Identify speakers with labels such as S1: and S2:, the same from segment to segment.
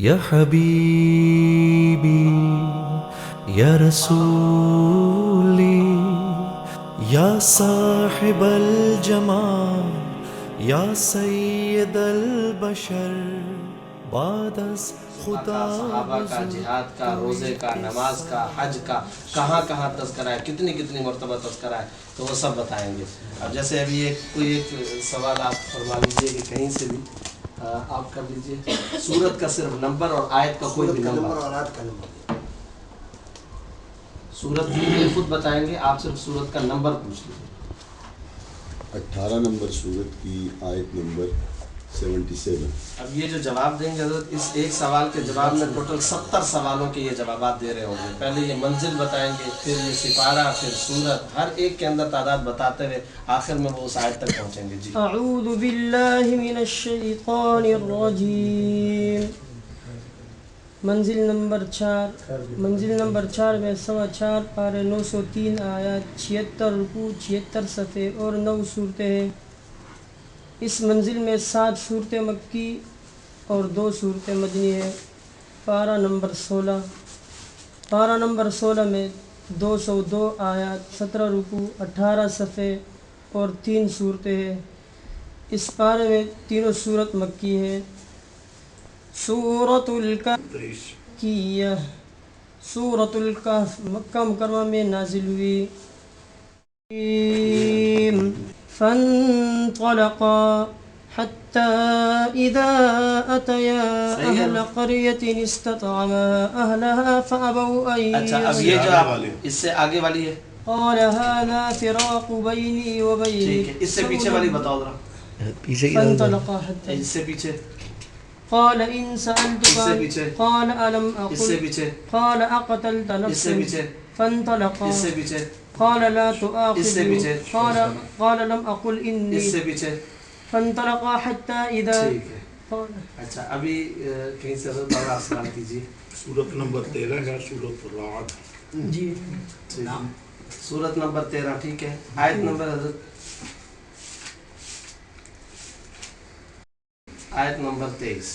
S1: یا حبیبی یا رسولی یا صاحب الجمال یا سید البشر بعد از خدا
S2: صحابہ کا، جہاد کا، روزے کا، نماز کا، حج کا، کہاں کہاں تذکرہ ہے، کتنی کتنی مرتبہ تذکرہ ہے، تو وہ سب بتائیں گے. اب جیسے ابھی کوئی ایک سوال آپ فرما لیجیے کہ کہیں سے بھی آپ کر لیجیے. سورت کا صرف نمبر اور آیت کا کوئی بھی نمبر. سورت یہ خود بتائیں گے، آپ صرف سورت کا نمبر پوچھ لیجیے.
S3: 18 نمبر سورت کی آیت نمبر 77.
S2: اب یہ جو جواب دیں گے حضرت، اس ایک سوال کے جواب میں ٹوٹل 70 سوالوں کے یہ جوابات دے رہے ہوں گے. پہلے یہ منزل بتائیں گے، پھر یہ سپارہ، پھر سورت، ہر ایک کے اندر تعداد بتاتے ہوئے آخر میں وہ اس آیت تک پہنچیں گے. جی.
S4: اعوذ باللہ من الشیطان الرجیم. منزل نمبر 4 میں 4.25 پارے 903 آیات 76 رکوع 76 صفحے اور 9 صورتیں ہیں. اس منزل میں 7 صورتیں مکی اور 2 صورتیں مدنی ہیں. پارہ نمبر 16 میں 202 آیات 17 رکوع 18 صفحے اور 3 صورتیں ہیں. اس پارے میں تینوں صورت مکی ہیں. سورۃ الکہف مکہ مکرمہ میں نازل ہوئی. فانطلقا حتى إذا أتيا أهل قرية استطعما أهلها فأبوا أن
S2: اچھا، اب یہ جو آپ اس سے آگے والی ہے،
S4: قال هذا فراق بيني وبينك.
S2: ٹھیک ہے. اس سے پیچھے والی بتاؤ ذرا.
S4: فانطلقا حتى
S2: اس سے پیچھے،
S4: قال إن
S2: اس سے
S4: سألتك
S2: پیچھے،
S4: قال ألم
S2: اس سے
S4: أقل
S2: پیچھے،
S4: قال أقتلت
S2: اس سے
S4: نفسا
S2: پیچھے،
S4: فانطلقا
S2: اس سے پیچھے،
S4: قال لا
S2: اس سے
S4: تؤاخذني
S2: پیچھے،
S4: قال لم أقل إني
S2: اس سے پیچھے.
S4: فانطلقا حتى إذا
S2: ٹھیک ہے. اچھا، ابھی کہیں سے حضرت اور آپ سوال کیجیے.
S5: سورت نمبر 13 ہے سورت الرعد.
S4: جی
S2: سورت نمبر 13 ٹھیک ہے. آیت نمبر حضرت، آیت نمبر 23.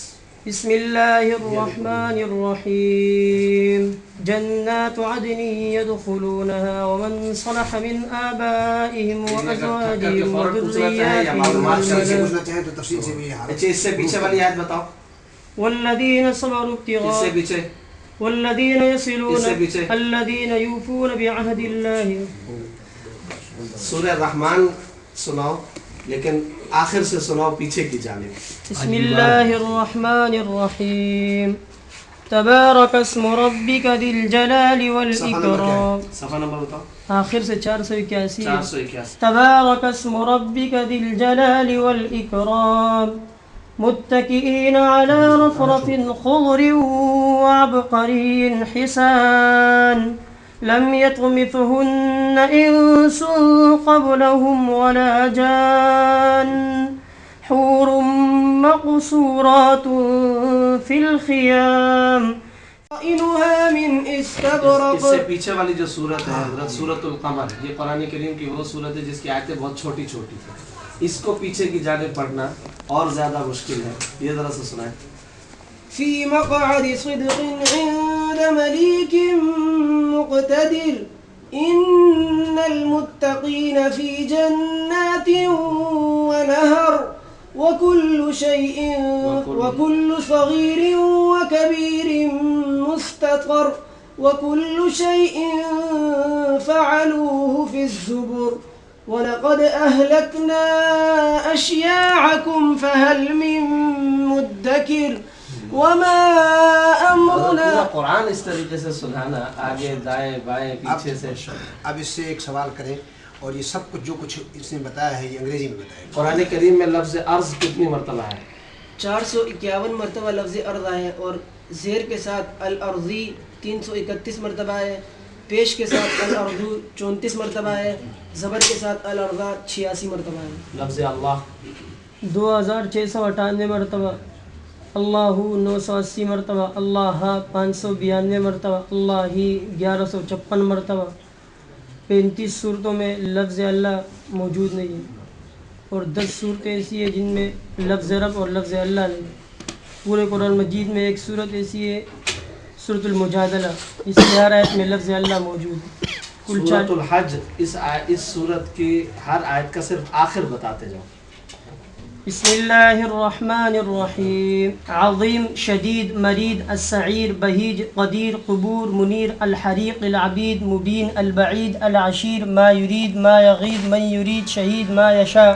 S4: بسم الله الرحمن الرحيم. جنات عدن يدخلونها ومن صلح من آبائهم وأزواجهم وذرياتهم
S2: اچھا، اس سے پیچھے والی آیت بتاؤ.
S4: والذين صبروا
S2: اس سے
S4: ابتغاء
S2: پیچھے،
S4: والذين يصلون
S2: اس سے پیچھے.
S4: الذين يوفون بعهد الله.
S2: سورہ الرحمن سناؤ، لیکن آخر سے سناؤ پیچھے کی جانب.
S4: بسم الله الرحمن الرحيم. تبارك اسم ربك ذي الجلال والإكرام.
S2: صفحہ نمبر بتاؤ.
S4: آخر سے 481.
S2: 481.
S4: تبارك اسم ربك ذي الجلال والإكرام متكئين على رفرف خضر وعبقري حسان لم يطمثهن إنس قبلهم ولا جان حور مقصورات في الخيام إنها من
S2: اس
S4: استبرق.
S2: سے پیچھے والی جو سورت ہے حضرت، سورت القمر، یہ قرآن کریم کی وہ سورت ہے جس کی آیتیں بہت چھوٹی چھوٹی ہیں. اس کو پیچھے کی جانب پڑھنا اور زیادہ مشکل ہے. یہ ذرا سے سنائیں.
S4: في مقعد صدق عند مليك مقتدر إن المتقين في جنات ونهر وكل صغير وكبير مستطر وكل شيء فعلوه في الزبر وَلَقَدْ أَهْلَكْنَا أَشْيَاعَكُمْ فَهَلْ مِن مُدَّكِرٍ وَمَا أَمْرُنَا.
S2: پورا قرآن اس طریقے سے سنانا، آگے دائیں بائیں پیچھے سے.
S6: اب اس سے ایک سوال کریں، اور یہ سب کچھ جو کچھ اس نے بتایا ہے یہ انگریزی میں بتایا ہے.
S2: قرآن کریم میں لفظ عرض کتنی مرتبہ ہے؟
S4: 451 مرتبہ لفظ ارض ہے، اور زیر کے ساتھ الارضی 331 مرتبہ ہے، پیش کے ساتھ الارضو 34 مرتبہ ہے، زبر کے ساتھ الارضا 86 مرتبہ ہے.
S2: لفظ اللہ
S4: 2698 مرتبہ، اللہ 980 مرتبہ، اللہ 592 مرتبہ، اللہ ہی 1156 مرتبہ. 35 صورتوں میں لفظ اللہ موجود نہیں ہے، اور 10 صورتیں ایسی ہیں جن میں لفظ رب اور لفظ اللہ نہیں. پورے قرآن مجید میں ایک صورت ایسی ہے سورۃ المجادلہ، اس کی ہر آیت میں لفظ اللہ موجود ہے. کل
S2: سورۃ الحج اس صورت کی ہر آیت کا صرف آخر بتاتے جاؤ.
S4: بسم اللہ الرحمن الرحیم. عظیم، شدید، مرید، السعیر، بہیج، قدیر، قبور، منیر، الحریق، العبید، مبین، البعید، العشیر، ما یرید، ما یغید، من یرید، شہید، ما یشاء،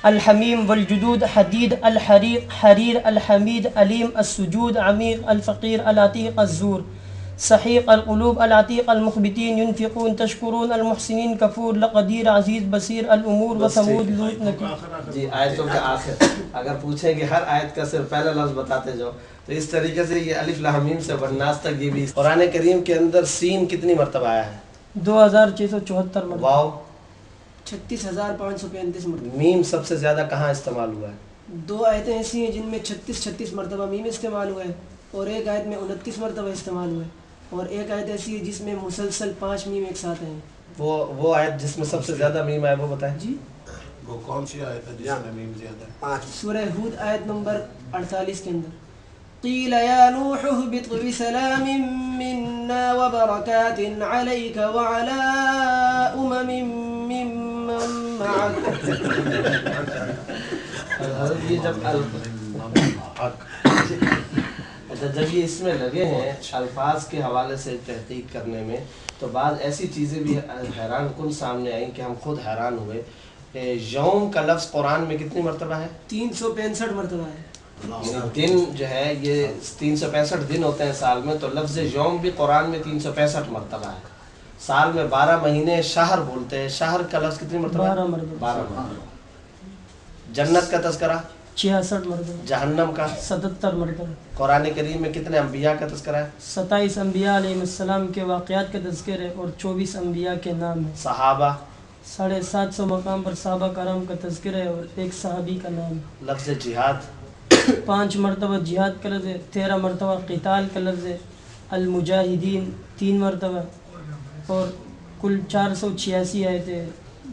S4: الحمیم، والجدود، حدید، الحریق، حریر، الحمید، علیم، السجود، عمیق، الفقیر، العتیق، الزور، صحیق، القلوب، العتیق، المخبتین، ينفقون، تشکرون، المحسنین، کفور، لقدیر، عزیز، بصیر، الامور، وثمود، لوط، نکیر.
S2: جی آیتوں کے آخر اگر پوچھیں کہ ہر آیت کا صرف پہلا لفظ بتاتے جاؤ تو اس طریقے سے یہ الف لام میم سے والناس تک یہ بھی. قرآن کریم کے اندر سین کتنی مرتبہ آیا ہے؟
S4: 2674 مرتبہ.
S2: واو
S7: 36,535 مرتبہ.
S2: میم سب سے زیادہ کہاں استعمال ہوا ہے؟
S7: 2 آیتیں ایسی ہیں جن میں 36 مرتبہ میم استعمال ہوا ہے اور ایک آیت میں 29 مرتبہ استعمال ہوا ہے اور ایک آیت ایسی ہے جس میں مسلسل 5 میم ایک ساتھ ہیں.
S2: وہ آیت جس میں سب سے زیادہ میم آئے وہ بتائیں.
S7: جی
S5: وہ کون سی آیت ہے جس میں میم زیادہ ہے؟
S6: 5.
S7: سورہ ہود آیت نمبر 48 کے اندر قیل یا نوح اهبط بسلام منا وبرکات علیک وعلى ممن معك.
S2: یہ جب یہ اس میں لگے ہیں الفاظ کے حوالے سے تحقیق کرنے میں تو بعض ایسی چیزیں بھی حیران کن سامنے آئیں کہ ہم خود حیران ہوئے. یوم کا لفظ قرآن میں کتنی مرتبہ ہے؟
S7: 365 مرتبہ ہے.
S2: یعنی دن جو ہے یہ 365 دن ہوتے ہیں سال میں، تو لفظ یوم بھی قرآن میں 365 مرتبہ ہے. سال میں 12 مہینے شہر بولتے ہیں. شہر کا لفظ کتنی مرتبہ؟
S4: 12 مرتبہ.
S2: 12 مرتبہ. جنت کا تذکرہ؟
S4: 66 مرتبہ.
S2: جہنم کا؟
S4: 77 مرتبہ.
S2: قرآن کریم میں کتنے انبیاء کا تذکرہ ہے؟
S4: 27 انبیاء علیہ السلام کے واقعات کا تذکر ہے اور 24 انبیاء کے نام ہیں.
S2: صحابہ؟
S4: 750 مقام پر صحابہ کرام کا تذکر ہے اور ایک صحابی کا نام ہے.
S2: لفظ جہاد؟
S4: 5 مرتبہ جہاد کا لفظ ہے. 13 مرتبہ قتال کا لفظ ہے. المجاہدین 3 مرتبہ اور کل 486 آیتیں.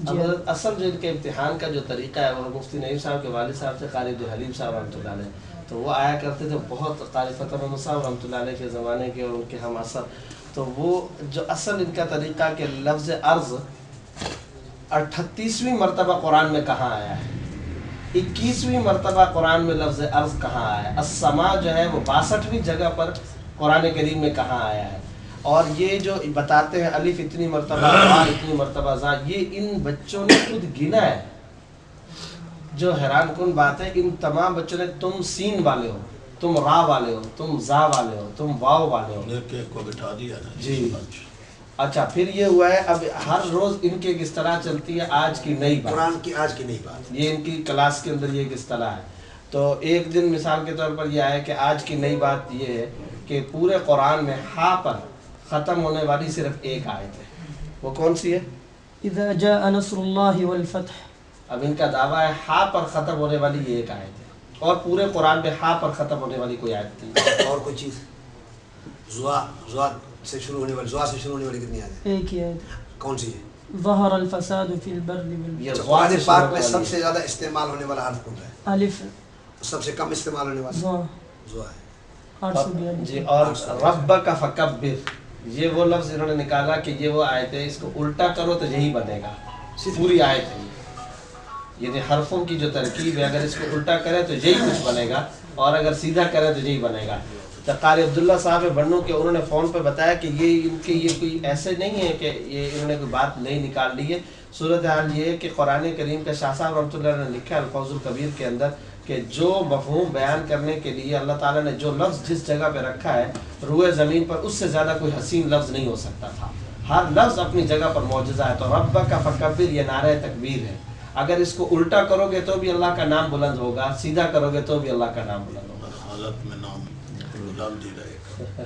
S2: اگر اصل جو ان کے امتحان کا جو طریقہ ہے وہ مفتی نعیم صاحب کے والد صاحب سے قاری حلیم صاحب رحمۃ اللہ علیہ، تو وہ آیا کرتے تھے بہت قاری فتح محمد صاحب رحمۃ اللہ علیہ کے زمانے کے اور ان کے ہم اثر. تو وہ جو اصل ان کا طریقہ کہ لفظ عرض 38ویں مرتبہ قرآن میں کہاں آیا ہے، 21ویں مرتبہ قرآن میں لفظ عرض کہاں آیا ہے، السما جو ہے وہ 62ویں جگہ پر قرآن کریم میں کہاں آیا ہے. اور یہ جو بتاتے ہیں الف اتنی مرتبہ، را اتنی مرتبہ، زا، یہ ان بچوں نے خود گنا ہے. جو حیران کن بات ہے، ان تمام بچوں نے تم سین والے ہو، تم را والے ہو، تم زا والے ہو، تم واو والے ہو.
S5: ایک ایک کو بٹھا دیا نا.
S2: جی اچھا پھر یہ ہوا ہے اب ہر روز ان کے کس طرح چلتی ہے آج کی نئی بات.
S6: قرآن کی آج کی نئی بات.
S2: یہ ان کی کلاس کے اندر یہ کس طرح ہے. تو ایک دن مثال کے طور پر یہ آیا کہ آج کی نئی بات یہ ہے کہ پورے قرآن میں ہا پر ختم ہونے والی صرف ایک آیت ہے. وہ کون سی ہے؟
S4: اذا جاء نصر اللہ والفتح.
S2: اب ان کا دعویٰ ہے ہا پر ختم ہونے والی یہ ایک آیت ہے اور پورے قرآن میں ہا پر ختم ہونے والی کوئی آیت نہیں.
S6: اور کوئی چیز زوا سے شروع ہونے والی، زوا سے شروع ہونے والی کتنی آیت ہے؟
S4: ایک ہی آیت.
S6: کون سی ہے؟
S4: ظہر الفساد فی البر والبحر.
S2: یہ
S6: قرآن
S2: غور سے
S6: پاک
S2: شروع
S6: میں
S2: والی
S6: سب
S2: ہے.
S6: سے زیادہ استعمال ہونے والا حرف کون ہے؟
S4: الف.
S6: سب سے کم استعمال ہونے والا
S4: زوا.
S6: زوا ہے.
S4: 842.
S2: جی اور رب کا فکبر، یہ وہ لفظ انہوں نے نکالا کہ یہ وہ آیت ہے، اس کو الٹا کرو تو یہی بنے گا. پوری آیت ہے یعنی حرفوں کی جو ترکیب ہے، اگر اس کو الٹا کرے تو یہی کچھ بنے گا اور اگر سیدھا کرے تو یہی بنے گا. تو قاری عبداللہ صاحب بنو کے انہوں نے فون پہ بتایا کہ یہ ان کے یہ کوئی ایسے نہیں ہے کہ یہ انہوں نے کوئی بات نہیں نکال لی ہے. صورتحال یہ ہے کہ قرآن کریم کا شاہ صاحب رحمۃ اللہ نے لکھا ہے الفوز الکبیر کے اندر کہ جو مفہوم بیان کرنے کے لیے اللہ تعالیٰ نے جو لفظ جس جگہ پہ رکھا ہے روئے زمین پر اس سے زیادہ کوئی حسین لفظ نہیں ہو سکتا تھا. ہر لفظ اپنی جگہ پر معجزہ ہے. تو رب کا فکبر یہ نعرہ تکبیر ہے. اگر اس کو الٹا کرو گے تو بھی اللہ کا نام بلند ہوگا، سیدھا کرو گے تو بھی اللہ کا نام بلند ہوگا.
S5: حالت میں نام بلند ہی رہے گا.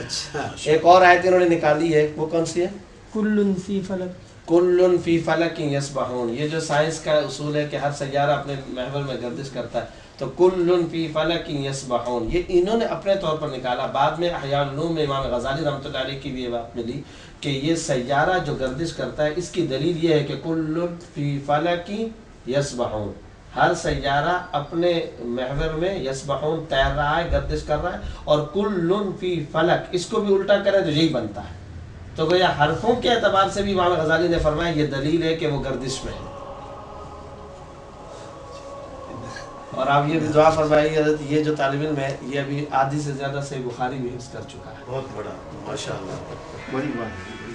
S6: اچھا
S2: ایک اور آیت انہوں نے نکالی ہے، وہ کون سی ہے؟
S4: کل فی فلک.
S2: کل فی فلک یسبحون. یہ جو سائنس کا اصول ہے کہ ہر سیارہ اپنے محور میں گردش کرتا ہے، تو کل فی فلک یسبحون یہ انہوں نے اپنے طور پر نکالا. بعد میں احیاء العلوم میں امام غزالی رحمۃ اللہ علیہ کی بھی یہ بات ملی کہ یہ سیارہ جو گردش کرتا ہے اس کی دلیل یہ ہے کہ کل فی فلک یسبحون، ہر سیارہ اپنے محور میں یسبحون تیر رہا ہے، گردش کر رہا ہے، اور کل فی فلک، اس کو بھی الٹا کریں تو یہی بنتا ہے. تو گویا حرفوں کے اعتبار سے بھی امام غزالی نے فرمایا یہ دلیل ہے کہ وہ گردش میں ہے. اور آپ یہ بھی دعا فرمائیے، یہ جو طالب علم ہے یہ ابھی آدھی سے زیادہ صحیح بخاری بھی حفظ کر چکا ہے.
S5: بہت بڑا، ماشاء اللہ.
S6: بڑی بات ہے.